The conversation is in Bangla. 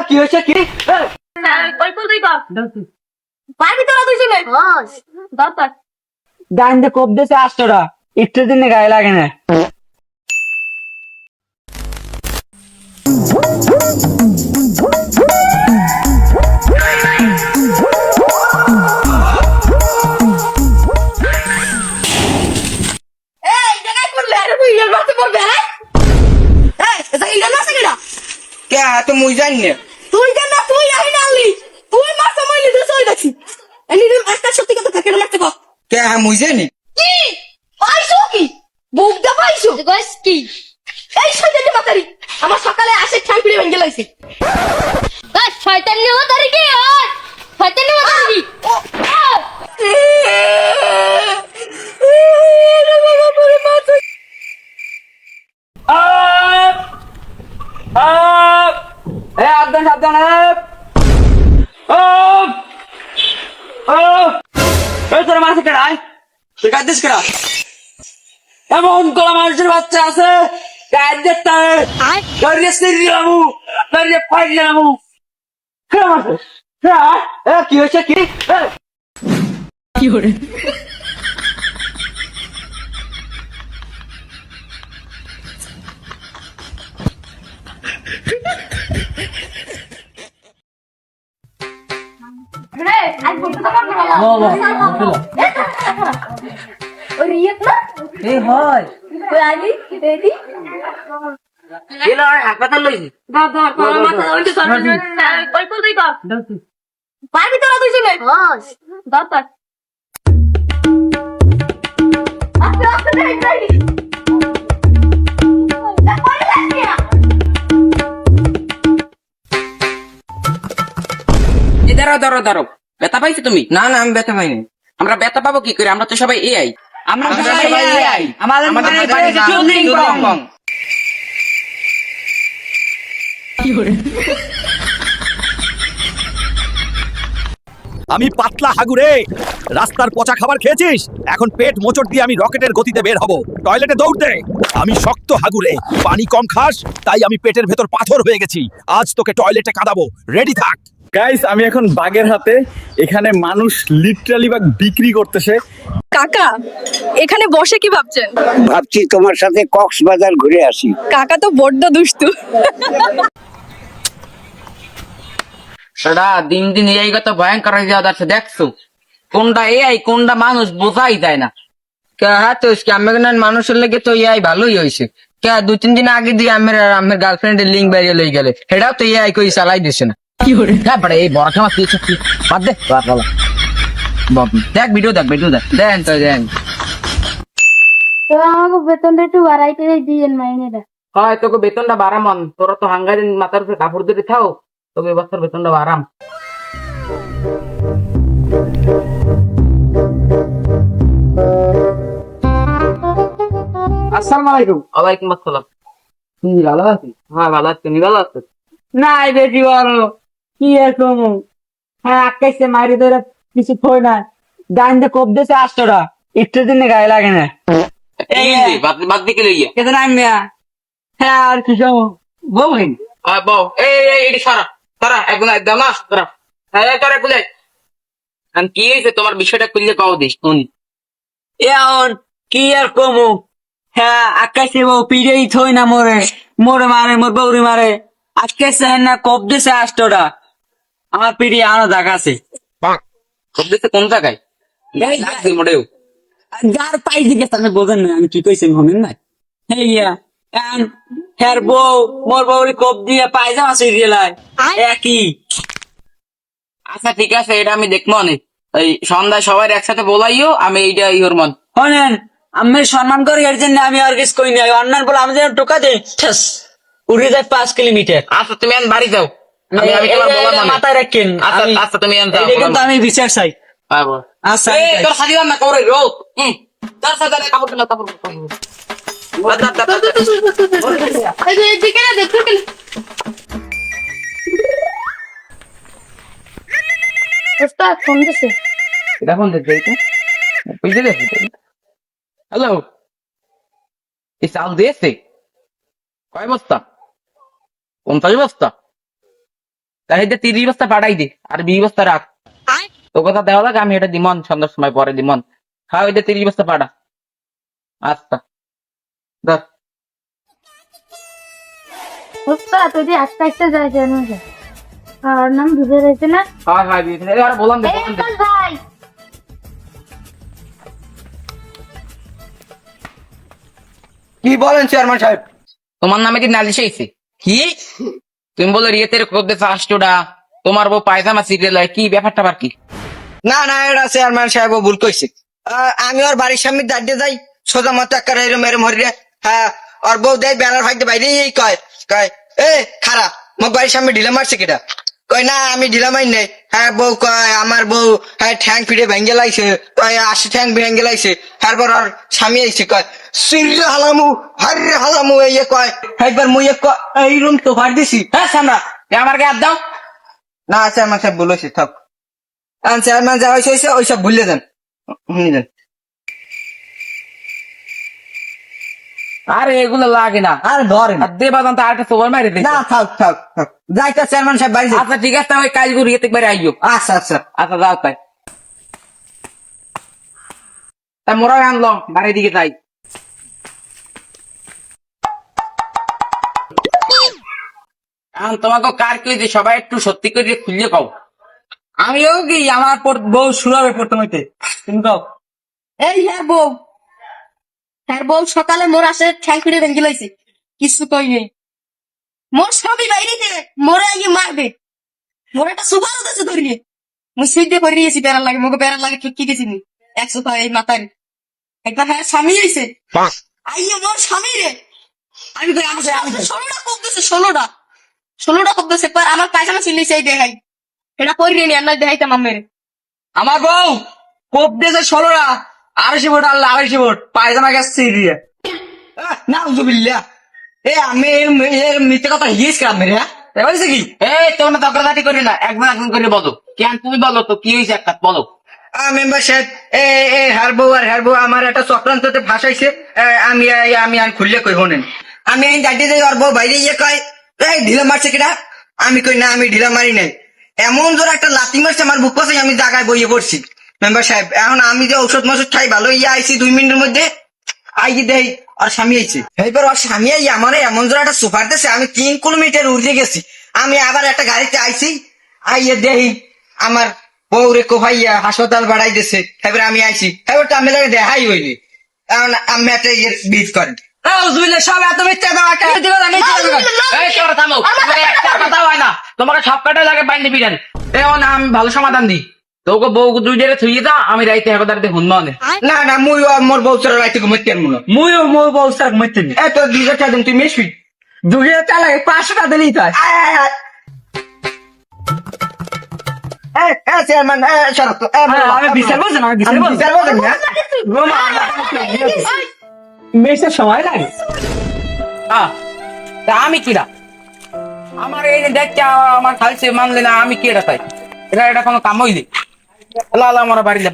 কি হয়েছে কি ডাইন দিয়ে কোপ দিয়েছে আষ্টরা একটু দিনে গায়ে লাগে না। কে তো মুই জানি না। তুই কেন তুই আহি নালি তুই মার সময় লিদে সই দেখছি এনি দিন একটা সত্যি কথা থাকে না মারতে কো কে মুই জানি কি পাইছো কি বুক দা পাইছো গাইস কি এই শয়তানি মাতারি আমার সকালে আসে ঠাই পিড়ে ভেঙে লাইছে গাইস শয়তানি মাতারি কি ওই শয়তানি মাতারি সাবধান সাবধান তোর মাসে কেড়ায় তুই কাঁদিস কেড়া এমন কোলা মানুষের বাচ্চা আছে কি হয়েছে কি কি করে রে আজ বলতে তো পারবো না ওই রিয়েট না এই হয় ওই আলি রেডি গেল হাসপাতাল লইছি বাবা বাবা মাথা ওইটা সরবে কই কই কই কর পাবি তো তুই শুনে হ্যাঁ বাবা আস্তে আস্তে যাই যাই দাঁড়াও দাঁড়াও দাঁড়াও, ব্যথা পাইছো তুমি? না না আমি ব্যথা পাইনি। আমরা ব্যথা পাবো কি করে? আমরা তো সবাই এআই। আমরা সবাই AI আমাদের আমি পাতলা হাগুরে, রাস্তার পচা খাবার খেয়েছিস, এখন পেট মোচড় দিয়ে আমি রকেটের গতিতে বের হব, টয়লেটে দৌড় দে। আমি শক্ত হাগুরে, পানি কম খাস, তাই আমি পেটের ভেতর পাথর হয়ে গেছি, আজ তোকে টয়লেটে কাঁদাবো, রেডি থাক। গাইস আমি এখন বাগের হাতে, এখানে মানুষ লিটারালি বাগ বিক্রি করতেছে। কাকা এখানে বসে কি ভাবছেন? ভাবছি তোমার সাথে কক্সবাজার ঘুরে আসি। কাকা তো বড্ড দুষ্টু। সেটা দিন দিন এআই কত ভয়ঙ্কর হয়ে যাওয়া যাচ্ছে, দেখছো কোনটা এআই কোনটা মানুষ বোঝাই যায় না। হ্যাঁ তো মানুষের লেগে তো এআই ভালোই হয়েছে। কে 2-3 দিন আগে দিয়ে আমার গার্লফ্রেন্ডের লিঙ্ক বেরিয়ে লই গেলে, সেটাও তো এআই কই চালাই দিছে না। কি করে তারপরে এই বড় খামার কি বাদ দে, দেখ ভিডিও দেখ দেন তো দেন। তো আমাকে বেতনটা একটু বাড়াইতে দিয়েন মাইনেটা। হয় তোকে বেতনটা বাড়ামন, তোরা তো হাঙ্গারি মাথার উপরে কাপড় দিয়ে থাও, তোকে এবছর বেতনটা বাড়াম। আসসালামু আলাইকুম। ওয়ালাইকুম আসসালাম। তুমি ভালো আছি? হ্যাঁ ভালো আছি, তুমি ভালো আছো? নাই বেশি বড় কি এরকম হ্যাঁ আকাইছে মারি ধরে কিছু থই না ডাইন দিয়ে কোপ দিয়েছে আষ্টরা একটু দিনে গায়ে লাগে না। বাদ দিকে লইয়া কেতন আমিয়া হ্যাঁ আর কি সব বউহিন বউ এই সারা একদম একদম না সারা তোরা খুলে কি হয়েছে তোমার বিষয়টা খুললে পাও দিস শুনি। এখন কি আর কমু হ্যাঁ আকাইছে বউ পিড়েই থই না মোরে মারে মোর বউরি মারে আকাইছে না কোপ দিয়েছে আষ্টরা আমার পিড়ি আনো দেখাছে খুব দিচ্ছে কোন জায়গায় মোটেও গার পাই দিকে তাহলে বোঝেন না আমি কি কইছি হমেন না হেয়া এখন হ্যার বউ মোর বউরি কোপ দিয়ে পায়জামা ছিড়িয়ে লাই একই। আচ্ছা ঠিক আছে, এটা আমি দেখবো অনেক। এই সন্ধ্যায় সবাই একসাথে বলাইও, আমি এইটা ইহর মন শোনেন আমি সম্মান করি এর জন্য আমি আর কিছু কই নাই অন্যান্য বলে আমি যেন টোকা দেই ঠেস উড়ে যায় 5 কিলোমিটার। আচ্ছা তুমি এখন বাড়ি যাও, আমি তোমার বলার মানে মাথায় রাখেন। আচ্ছা তুমি এখন যাও, কিন্তু আমি বিচার চাই। আচ্ছা তোর সাজিবান না করে রোগ তার সাথে কাপড় না কাপড় এদিকে না দেখো কি ওস্তাদ ফোন দিছে এটা ফোন দিতে বুঝতে গেছি। হ্যালো, এই চাল দিয়েছে কয় বস্তা? 50 বস্তা? তাই 30 বস্তা পাঠাই দে আর 20 বস্তা রাখ। তো কথা দেওয়া লাগে আমি এটা দিমন সন্ধ্যার সময় পরে দিমন। হ্যাঁ ওই 30 বস্তা পাঠা। আচ্ছা ধর। উস্তাদ তুই আস্তে আস্তে যাই জানো আর নাম বুঝে রয়েছে না হ্যাঁ হ্যাঁ এবার বললাম দে এই আকাশ ভাই কি বলেন চেয়ারম্যান সাহেব? তোমার নামে কি নালিশ হয়েছে? কি তুমি বলো রিয়েতের কোপে 5টা তোমার বউ পায়জামা সিরিয়াল কি ব্যাপারটা আবার কি? না না, এটা চেয়ারম্যান সাহেব ভুল কইছে। আমি ওর বাড়ির সামনে দাঁড়িয়ে যাই, সোজা মতো একটা এরম এরম হরিয়া। হ্যাঁ, ওর বউ দেয় ব্যানার ফাইতে বাইরে এই কয় কয় এ খারাপ মোক বাড়ির সামনে ঢিলা মারছে কেটা? কয় না আমি ঢিলা মারি নাই। হ্যাঁ বউ কয় আমার বউ হ্যাঁ ঠ্যাং ফিরে ভেঙ্গে লাইছে, কয় 80 ঠ্যাং ভেঙ্গে লাইছে। তারপর আর স্বামী আইছে কয় সিররে হালামু হাররে হালামু এই কয়। একবার মুই এই রুম তো ফাড় দিছি। হ্যাঁ সামরা আমার গায়ে হাত দাও। না চেয়ারম্যান সাহেব ভুল হয়েছে থাক। চেয়ারম্যান যা হয়েছে ওইসব ভুলে যান, শুনে যান। আরে এগুলো লাগে না। আর ধরেন আর দেবাদান তো আরেকটা সোবার মারি দিই। না, থাক থাক থাক, যাই তো চেয়ারম্যান সাহেব বাড়ি যাই। আচ্ছা ঠিক আছে ওই কাজগুলো রিয়েতে একবারে আইও। আচ্ছা আচ্ছা। আচ্ছা যাও তাই। তা মোরা আনলো বাড়ির দিকে যাই। এখন তোমাকে কার কি হয়েছে সবাই একটু সত্যি করে খুললে কও। আমিও কি আমার বউ শুনাবে প্রথম হইতে, তুমি কও। এই হ্যাঁ বউ, হ্যাঁ বউ সকালে মোর আসে ঠ্যাং ফিরে ভেঙে লাইছে, কিছু কই নেই। মোর স্বামী বাইরে থেকে মোরে আগে মারবে, মোর একটা সুপার আছে ধরিয়ে মুই সুইটে করে নিয়েছি। বেড়ার লাগে মোকে বেড়ার লাগে ঠিক কি গেছি 100 এই মাথার একবার। হ্যাঁ স্বামী আইছে আইয়ে মোর স্বামী রে আমি কই আমি 16টা কোপ দিছে, 16টা কোপ দিছে। পর আমার পায়জামা ছিলিছে এই দেখাই, এটা করিয়ে নি আর না দেখাইতাম আমের। আমার বউ কোপ দিয়েছে 16টা, 280 ভোট আল্লাহ 280 ভোট পায়জামা গেছে দিয়ে। না উজুবিল্লাহ, এ আমি এর মিথ্যে কথা হিস কাম মেরে। হ্যাঁ হয়েছে কি? এই তোমরা তকরাদাটি করি না, একবার একজন করে বলো। কেন তুমি বলো তো কি হয়েছে একটা বলো। মেম্বার সাহেব এ হার বউ আমার একটা চক্রান্ততে ফাঁসাইছে। আমি আমি আর খুললে কই হনেন। আমি আইন দাঁড়িয়ে যাই, ওর বউ বাইরে ইয়ে কয় এই ঢিলা মারছে কিনা? আমি কই না আমি ঢিলা মারি নাই। এমন জোর একটা লাথি মারছে আমার বুক পাশে, আমি জায়গায় বইয়ে পড়ছি। মেম্বার সাহেব এখন আমি যে ঔষধ মষধ খাই ভালো ইয়ে আইছি 2 মিনিটের মধ্যে আইয়ে দেই আর স্বামী আইছে। এইবার ওর স্বামী আই আমার এমন জোর একটা সুপার দিয়েছে, আমি 3 কিলোমিটার উড়ে গেছি। আমি আবার একটা গাড়িতে আইছি, আইয়ে দেই আমার বউরে কোভাইয়া হাসপাতাল বাড়াই দিছে। এবার আমি আইছি, এবার তো আমি লাগে দেখাই হইলি। কারণ আমি একটা ইয়ে বিট করেন সব এত মিথ্যা তোমাকে এই তোমরা থামো, তোমার একটা কথা হয় না, তোমাকে সব কাটা লাগে বাইন্দি বিরান। এখন আমি ভালো সমাধান দিই, তোকে বউ দুই জায়গায় থুইয়ে দাও, আমি রাইতে হেকদারিতে হুন মানে। না না মুই মোর বউ ছাড়া রাইতে ঘুমাইতে পারবো না। মুইও মোর বউ ছাড়া ঘুমাইতে নি। এত 200 টাকা দিন তুই মেশি 200 টাকা লাগে 500 টাকা দিলেই তাই। চেয়ারম্যান শরৎ আমি বিচার বলছেন, আমি বিচার বলছেন না মেসের সময় লাগে। তা আমি কিরা আমার এই যে দেখতে আমার খালছে মানলে না, আমি কি এটা তাই এটা কোনো কাম হইলি। আল্লাহ আমার বাড়িলে